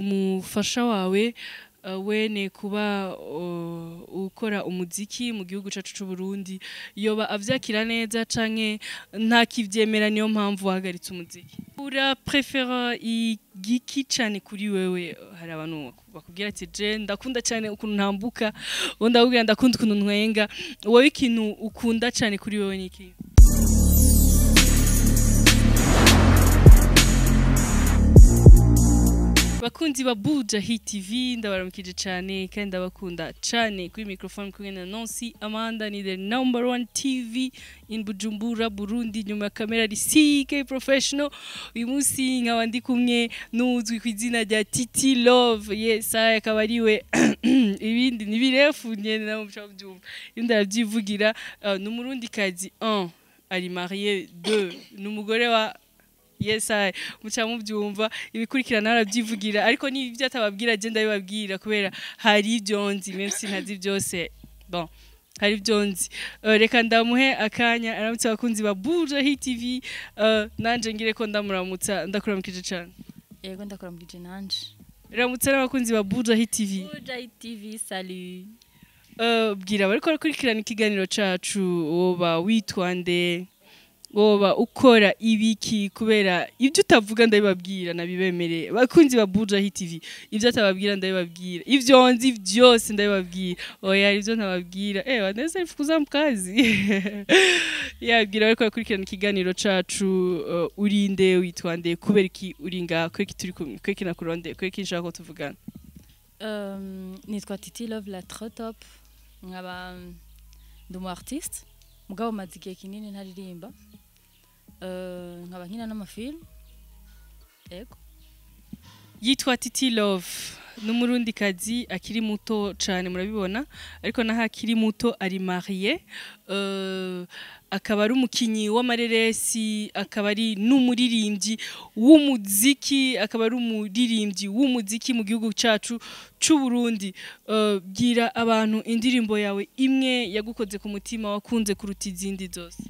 umufasha wawe wene kuba ukora umuziki mu gihugu cacu c'u Burundi yoba avyakira neza canke nta kivyemera niyo mpamvu wahagaritse umuziki ura prefera igiki cane kuri wewe hari abantu bakubwira ati je ndakunda cane ukuntu ntambuka undi akubwira ndakunda ukuntu ntwenga wowe ikintu ukunda cane kuri wewe niki bakunzi ba Buja Hit TV ndabaramukije cyane kandi ndabakunda cyane kuri microphone kumwe na Nancy Amanda ni the #1 TV in Bujumbura Burundi nyuma ya kamera ri CK Professional uyu munsi nkaba ndi kumwe n'uzwi ku izina rya Titi Love yes akaba ariwe ibindi nibirefu nyene na mucavyumva ndavyivugira n'umurundi kazi 1 ari marié 2 n'umugore wa yes muca muvyumva ibikurikirana arabyivugira ariko ni ivyo atababwira je ndabibabwira kubera hari ivyonzi même si ntazi byose bon hari ivyonzi reka ndamuhe akanya aramutse abakunzi ba Buja Hit TV nanje ngire ko ndamuramutsa ndakuramukije cyane yego ndakuramukije nanje ramutse n'abakunzi ba Buja Hit TV Buja Hit TV salut bwira bariko bakurikirana ikiganiro cacu woba witwande woba ukora ibiki kubera ivyo utavuga ndabibabwira nabibemere bakunzi ba Buja Hit TV ivyo atababwira ndabibabwira ivyo nzi vyose ndabibabwira oya ivyo ntababwira waneze ifukuza mukazi yabwira bariko bakurikirana ikiganiro cacu urinde witwande kubera iki uringa kweki turi kumwe kweki nakuronde kweki nshaka ko tuvugana nitwa Titi Love la trop top nkaba ndumu artiste mugabo maze igihe kinini ntaririmba nkaba nkina n'amafilm yego yitwa Titi Love n'umurundi kazi akiri muto cyane murabibona ariko naho akiri muto ari marié akaba ari umukinyi w'amareresi akaba ari n'umuririmbyi w'umuziki akaba ari umuririmbyi w'umuziki mu gihugu cacu c'u Burundi bwira abantu indirimbo yawe imwe yagukoze ku mutima wakunze kuruta izindi zose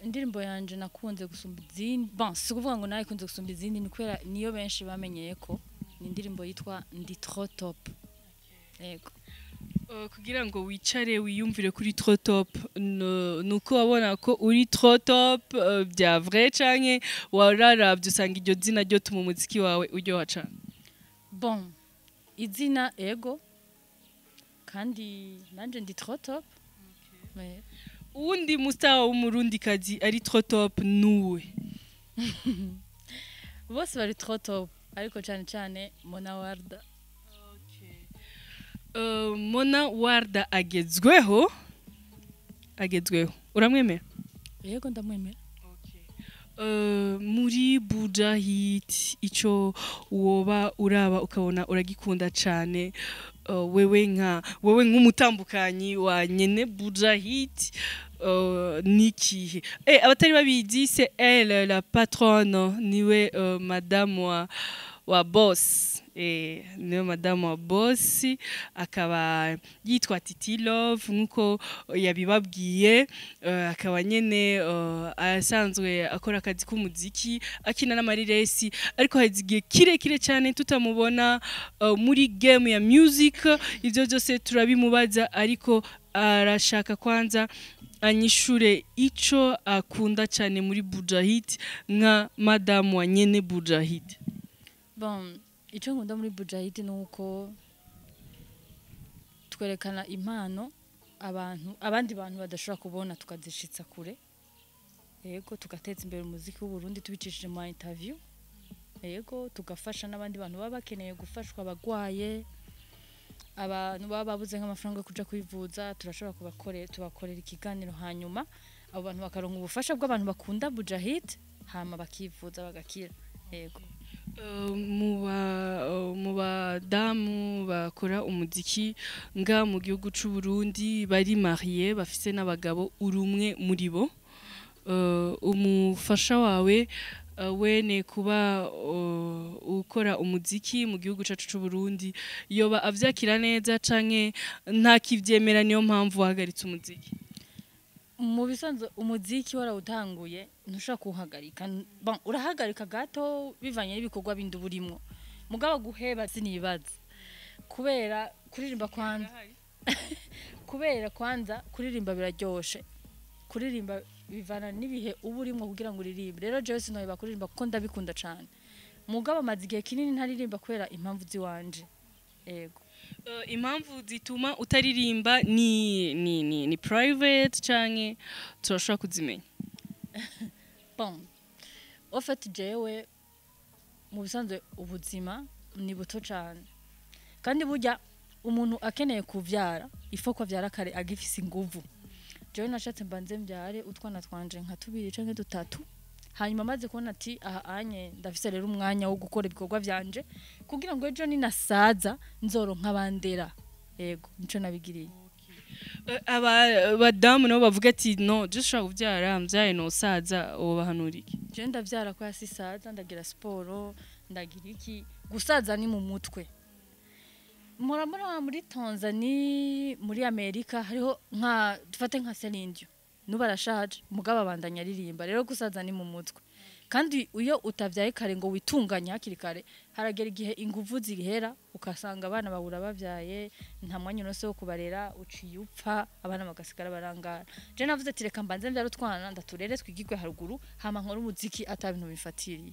indirimbo yanje nakunze gusumba izindi bon si kuvuga ngo nayo ikunze gusumba izindi ni kubera niyo benshi bamenyeye ko ni indirimbo yitwa ndi trop top yego kugira ngo wicare wiyumvire kuri trop top nuko wabona ko uri trop top bya vrai canke wararavye usanga iryo zina ryo tuma umuziki wawe uryoha cane bon izina ego kandi nanje ndi trop top uwundi mustawa w'umurundi kazi ari trop top nuwe bose bari trop top ariko cyane cyane Mona Warda Mona Warda agezweho uramwemera yego ndamwemera muri Buja Hit ico woba uraba ukabona uragikunda cyane wewe nk'umutambukanyi wa nyene Buja Hit nikihe abatari babizi c'est elle la patronne niwe madame wa boss niwe madame wa boss akaba yitwa Titi Love nkuko yabibabwiye akaba nyene asanzwe akora akazi k'umuziki akina n'amariresi ariko hazigiye kirekire cyane tutamubona muri game ya music ivyo byose turabimubaza ariko arashaka kwanza anyishure ico akunda cyane muri Buja Hit nka madame wa nyene Buja Hit bon ico nkunda muri Buja Hit nuko twerekana impano abandi bantu badashobora kubona tukazishitsa kure yego tugateza imbere umuziki w'u Burundi tubicishije mu interview yego tugafasha n'abandi bantu baba bakeneye gufashwa abagwaye abantu baba babuze nk'amafaranga yo kuja kwivuza turashobora tubakorera ikiganiro hanyuma abo bantu bakaronka ubufasha bw'abantu bakunda Buja Hit hama bakivuza bagakira yego mu badamu bakora umuziki nga mu gihugu c'u Burundi bari marié bafise n'abagabo urumwe muri bo umufasha wawe wene kuba ukora umuziki mu gihugu cacu c'u Burundi yoba avyakira neza canke nta kivyemera niyo mpamvu wahagaritse umuziki mu bisanzwe umuziki warawutanguye ntushaka kuhagarika bon urahagarika gato bivanye n'ibikorwa bindi burimo mugabo guheba sinibaza kubera kuririmba kwanza kubera kwanza kuririmba biraryoshe kuririmba bivana n'ibihe uba urimo kugira ngo uririmbe rero jewe sinoheba kuririmba kuko ndabikunda cyane mugabo amaze igihe kinini ntaririmba kubera impamvu ziwanje yego impamvu zituma utaririmba ni private canke turashobora kuzimenya bon ofete jewe mu bisanzwe ubuzima ni buto cyane kandi burya umuntu akeneye kuvyara ifo ko avyara kare agifise inguvu jewe nashatse mbanze mbyare utwana twanje nka 2 canke 3 hanyuma maze kubona ati aha anye ndafise rero umwanya wo gukora ibikorwa vyanje kugira ngo ejo ninasaza nzoronka abandera yego nico nabigiriye abadamu nabo bavuga ati no just shaka kuvyara mvyaye no saza wobahanura iki je ndavyara ko yasisaza ndagira sport ndagira iki gusaza ni mu mutwe murambona muri Tanzania muri Amerika hariho nka dufate nka Celine Dion nuba arashaje mugabo abandanya aririmba rero gusaza ni mu mutwe kandi iyo utavyaye kare ngo witunganya hakiri kare haragera igihe inguvu zihera ukasanga abana babura bavyaye nta mwanya unose wo kubarera uciye upfa abana bagasigara barangara je navuze ati reka mbanze mvyara utwana ndaturere twigirwe haruguru hama nkora umuziki atabintu bifatiriye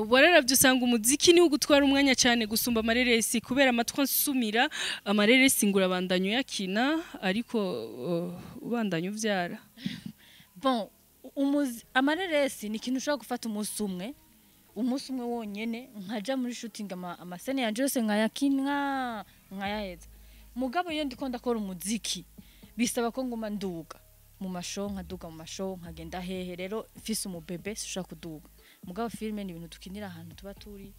wararavye usanga umuziki ni ugutwara umwanya cyane gusumba amareresi kubera amatwi nsumira amareresi ngura bandanyo yakina ariko ubandanyo uvyara bon amareresi ni ikintu ushobora gufata umunsi umwe wonyene nkaja muri shooting amasene yanje yose nkayakina nkayaheza mugabo iyo ndiko ndakora umuziki bisaba ko nguma nduga mu mashow nkaduga mu mashow nkagenda hehe rero fise umubebe sishaka kuduga mugabo filme ni ibintu tukinira ahantu tuba turi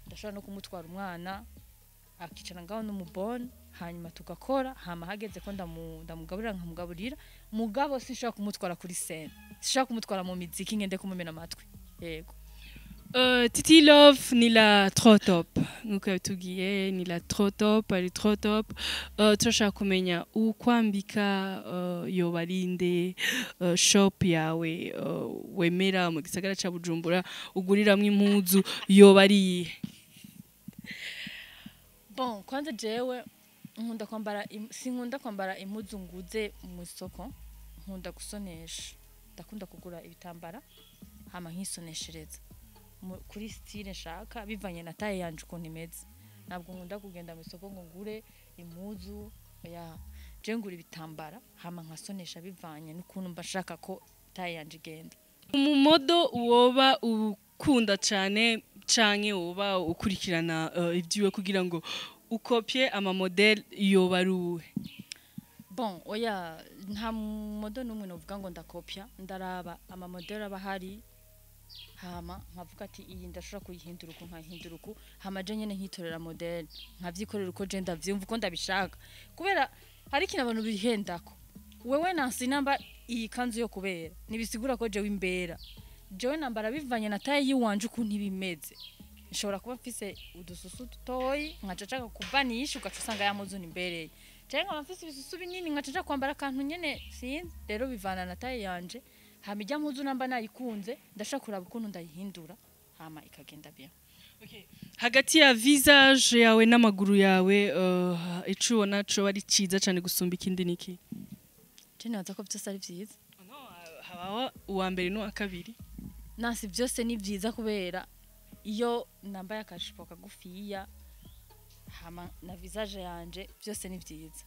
ndashobora no kumutwara umwana akicara ngaho n'umubone hanyuma tugakora hama hageze ko ndamugaburira nkamugaburira mugabo sinshaka kumutwara kuri scene sinshaka kumutwara mu miziki ngende kumumena amatwi yego Titi Love ni la trop top nuko yatugiye ni la trop top ari trop top turashaka kumenya ukwambika yobarinde shop yawe wemera mu gisagara ca Bujumbura uguriramwe impuzu yobariye bon kwanza jewe sinkunda kwambara impuzu nguze mu isoko nkunda gusonesha ndakunda kugura ibitambara hama nkisoneshereza kuri style nshaka bivanye na taye yanje ukuntu imeze ntabwo nkunda kugenda mu isoko ngo ngure impuzu ya je ngura ibitambara hama nkasonesha bivanye n'ukuntu mbashaka ko taye yanje igenda umumodo woba ukunda cyane canke woba ukurikirana ibyiwe kugira ngo ukopye ama model yobaruwe bon oya nta modo numwe novuga ngo ndakopya ndaraba ama model abahari hama nkavuga ati iyi ndashobora kuyihindura uko nkahindura uko hama je nyene nkitorera model nkavyikorera uko je ndavyumva uko ndabishaka kubera hari ikintu abantu bihendako wewe nansi namba iyi kanzu yo kubera nibisigura ko je wimbera jewe nambara bivanye na taye yiwanje ukuntu ibimeze nshobora kuba mfise udususu dutoyi nkacaca kubanisha ugaca usanga yamuzuna imbereye cyangwa mfise ibisusu binini nkacaca kwambara akantu nyene sinzi rero bivana na taye yanje hama ijya muzu namba nayikunze ndashaka kuraba ukuntu ndayihindura hama ikagenda bien hagati ya visage yawe n'amaguru yawe ico ubona co ari ciza cyane gusumba ikindi niki je naza ko byose ari vyiza habaho uwa mbere n'uwa kabiri nasi byose ni vyiza kubera iyo nambaye akashipo kagufiya hama na visage yanje byose ni vyiza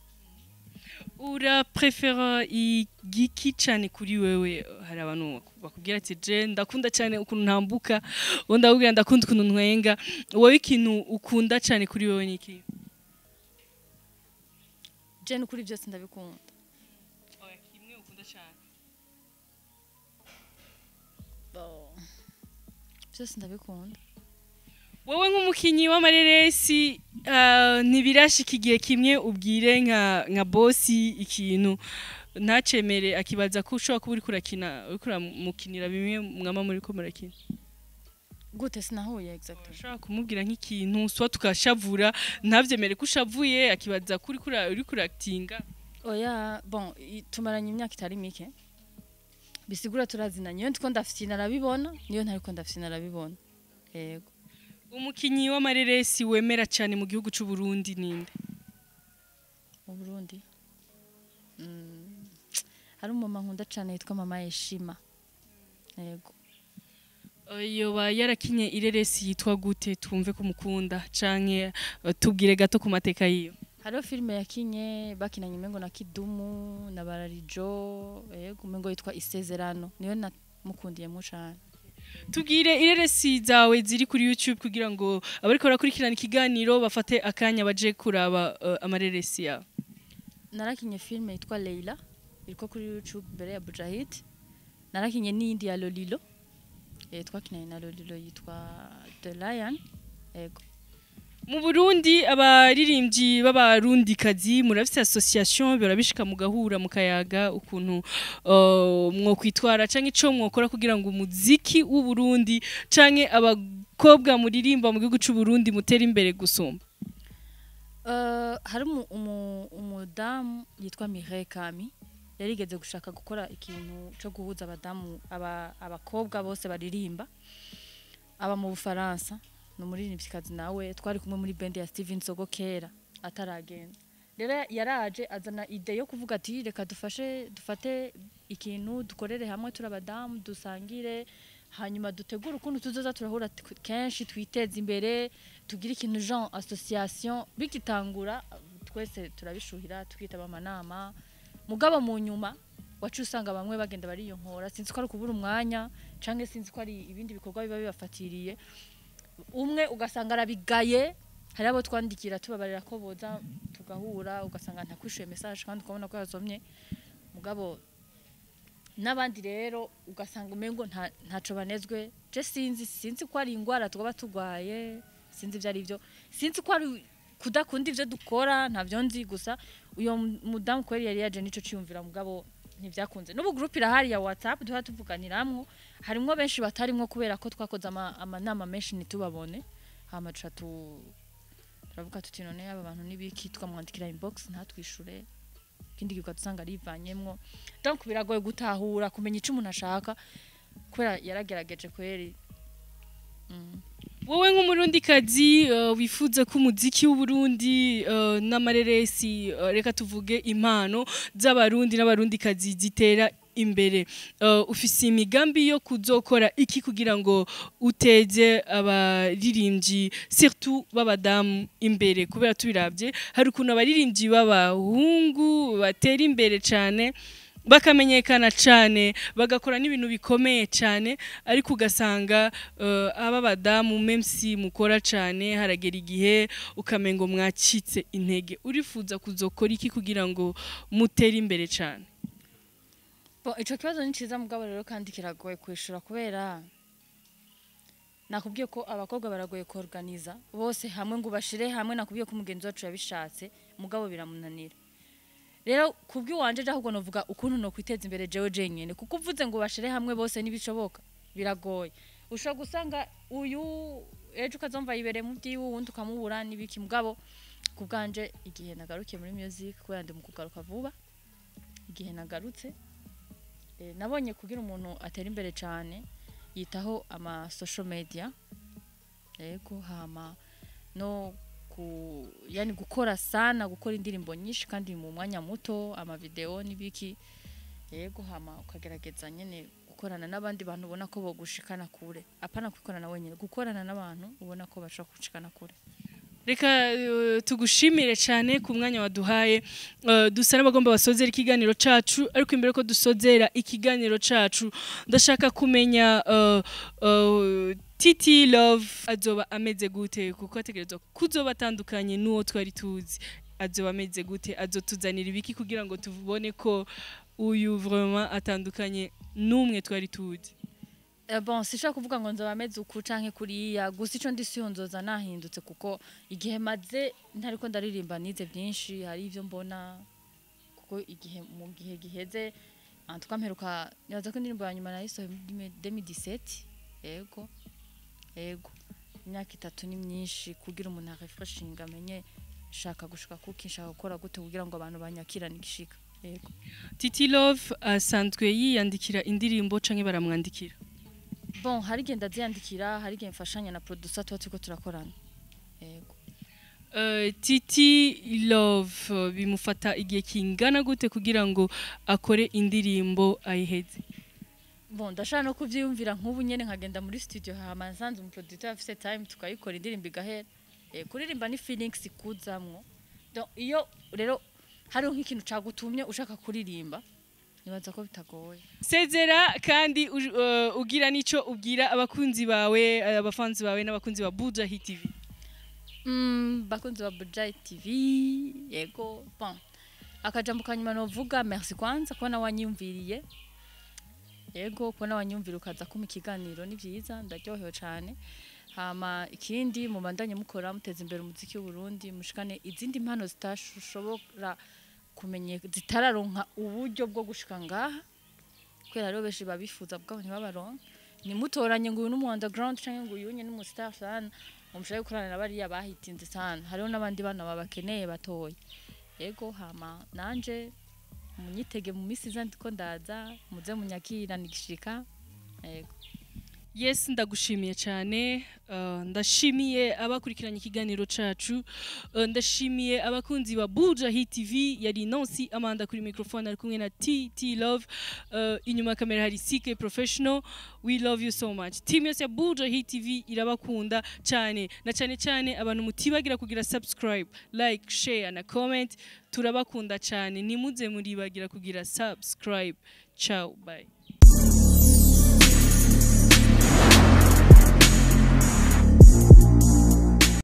ura prefera igiki cyane kuri wewe hari abantu bakubwira ati je ndakunda cyane ukuntu ntambuka undi akubwira ndakunda ukuntu ntwenga wowe ikintu ukunda cyane kuri wewe niki je n'ukuri byose ndabikunda oya kimwe ukunda cyane byose ndabikunda wowe nk'umukinyi w'amareresi ntibirashika igihe kimwe ubwire nka bosi ikintu ntacemere akibaza ko ushobora kuba uriko uramukinira bimwe mwama muriko murakina gute sinahuye exactly ushobora kumubwira nk'ikintu swa tukashavura ntavyemere ko ushavuye akibaza ko uriko uratinga oya bon tumaranye imyaka itari mike bisigura turazinanye iyo ndiko ndafite narabibona niyo ntariko ndafite narabibona yego umukinyi w'amareresi wemera cyane mu gihugu cy'u Burundi ninde? mu Burundi hari umumama nkunda cyane yitwa mama Yeshima. Yego. Yoba yarakinye ireresi yitwa gute twumve ko mukunda canke tubwire gato ku mateka yiyo? Hariho filime yakinye bakinanye umengo na Kidumu na Bararijo, yego umengo yitwa Isezerano, niyo namukundiye mu cyane. Tubwire ireresi zawe ziri kuri YouTube kugira ngo abariko barakurikirana ikiganiro bafate akanya baje kuraba amareresi yawe. Narakinye filime yitwa Leila iriko kuri YouTube mbere ya Bujahid. Narakinye n'indi ya Lolilo. Twakinanye na Lolilo yitwa The Lion. Yego. Mu Burundi abaririmbyi b'abarundikazi murafite association birabishika mugahura mukayaga ukuntu mwo kwitwara canke ico mwokora kugira ngo umuziki w'u Burundi canke abakobwa muririmba mu gihugu cy'u Burundi mutera imbere gusumba? Hari umudamu yitwa Mireille Kami yarigeze gushaka gukora ikintu cyo guhuza abakobwa bose baririmba aba mu Bufaransa. N'umuririmbyikazi nawe twari kumwe muri band ya Steven Sogo kera ataragenda. Rero yaraje azana ide yo kuvuga ati reka dufate ikintu dukorere hamwe turabadamu dusangire hanyuma dutegura ukuntu tuzoza turahura kenshi twiteza imbere tugira ikintu genre association bigitangura twese turabishuhira tukitaba amanama mugabo mu nyuma wacu usanga bamwe bagenda bariyonkora sinzi ko ari kubura umwanya canke sinzi ko ari ibindi bikorwa biba bibafatiriye umwe ugasanga arabigaye. Hari abo twandikira tubabarira ko boza tugahura ugasanga ntakwishuye message kandi ukabona ko yazomye mugabo n'abandi rero ugasanga umengo ntaco banezwe. Je sinzi ko ari ingwara twaba tugwaye sinzi ivyo ari byo sinzi ko ari kudakunda ivyo dukora ntavyo nzi gusa uyo mudamu kweri yari yaje nico ciyumvira mugabo ntivyakunze. N'ubu group irahari ya WhatsApp duha tuvuganiramwo harimwo benshi batarimwo kubera ko twakoze amanama menshi nitubabone hama turavuga tuti none aba bantu nibiki twamwandikira inbox ntatwishure kindi gikwa dusanga rivanyemwo donc biragoye gutahura kumenya ico umuntu ashaka kubera yaragerageje kweri. Wowe nk'umurundikazi wifuza ko umuziki w'u Burundi n'amareresi reka tuvuge impano z'abarundi n'abarundikazi zitera imbere ufise imigambi yo kuzokora iki kugira ngo uteze abaririmbyi surtout b'abadamu imbere kubera tubiravye hari ukuntu abaririmbyi b'abahungu batera imbere cyane bakamenyekana cyane bagakora n'ibintu bikomeye cyane ariko ugasanga aba badamu même si mukora cyane haragera igihe ukamengo mwacitse intege urifuza kuzokora iki kugira ngo mutere imbere cyane? Ico kibazo ni ciza mugabo rero kandi kiragoye kwishura kubera nakubwiye ko abakobwa baragoye ko organiza bose hamwe ngo bashire hamwe nakubwiye ko umugenzi wacu yabishatse mugabo biramunanira. Rero kubwi wanje ahubwo novuga ukuntu no kwiteza imbere jewe jenyene kuko uvuze ngo bashire hamwe bose nibishoboka biragoye. Ushobora gusanga uyu ejo ukazomva yibere mu byiwe wundi ukamubura nibiki mugabo kubganje igihe nagarukiye muri music kubera ndi mu kugaruka vuba igihe nagarutse nabonye kugira umuntu atera imbere cyane yitaho ama social media yego hama no yani gukora sana gukora indirimbo nyinshi kandi mu mwanya muto ama video nibiki yego hama ukagerageza nyene gukorana n'abandi bantu ubona ko bogushikana kure apana kwikorana wenyine gukorana n'abantu ubona ko bashaka gushikana kure. Reka tugushimire cyane ku mwanya waduhaye dusa n'abagomba basozera ikiganiro cacu ariko imbere ko dusozera ikiganiro cacu ndashaka kumenya Titi Love azoba ameze gute kuko ategerezwa kuzoba atandukanye n'uwo twari tuzi azoba ameze gute azotuzanira ibiki kugira ngo tubone ko uyu vraiment atandukanye n'umwe twari tuzi? Bon sishaka kuvuga ngo nzoba ameze uku canke kuriya gusa ico ndisiyo nzoza nahindutse kuko igihe maze ntariko ndaririmba nize byinshi hari ivyo mbona kuko igihe mu gihe giheze tukamperuka nyaza ko indirimbo ya nyuma nayisohoye muri 2017 yego imyaka 3 ni myinshi kugira umuntu arefreshing amenye shaka gushika kuki nshaka gukora gute kugira ngo abantu banyakirane igishika yego. Titi Love asanzwe yiyandikira indirimbo canke baramwandikira? bon hari igihe ndavyandikira hari igihe mfashanya na producer tuba turiko turakorana yego Titi Love bimufata igihe kingana gute kugira ngo akore indirimbo ayiheze? bon ndashaka no kuvyiyumvira nk'ubu nyene nkagenda muri studio hama nsanze umuproducer afise time tukayikora indirimbo igahera kuririmba ni feelings ikuzamwo donc iyo rero hari nk'ikintu cagutumye ushaka kuririmba nibaza ko bitagoye. Sezera kandi ugira nico ubwira abakunzi bawe abafanzi bawe n'abakunzi ba Buja Hit TV. Bakunzi ba Buja Hit TV yego bon akajambo kanyuma novuga merci kwanza kubona wanyumviriye yego kubona wanyumvira ukaza kuma ikiganiro ni byiza ndaryohewe cyane hama ikindi mubandanye mukora muteza imbere umuziki w'u Burundi mushikane izindi mpano zitashobora kumenye zitararonka uburyo bwo gushika ngaha kwera rero beshi babifuza bwabo ntibabaronka ni mutoranye ngo uyu n'umu underground canke ngo uyu nyene n'umu star sana umushaka gukorana n'abariya bahitinze sana hariho n'abandi bana babakeneye batoye yego hama nanje munyitege mu misi zandiko ndaza muze munyakira nigishika yego. Yes ndagushimiye cyane ndashimiye abakurikiranye ikiganiro cacu ndashimiye abakunzi ba Buja Hit TV yari Nancy Amanda kuri microphone ari kumwe na Titi Love inyuma kamera hari CK Professional. We love you so much. Team yose ya Buja Hit TV irabakunda cyane na cyane abantu mutibagira kugira subscribe, like, share na comment turabakunda cyane nimuze muribagira kugira subscribe. Ciao bye.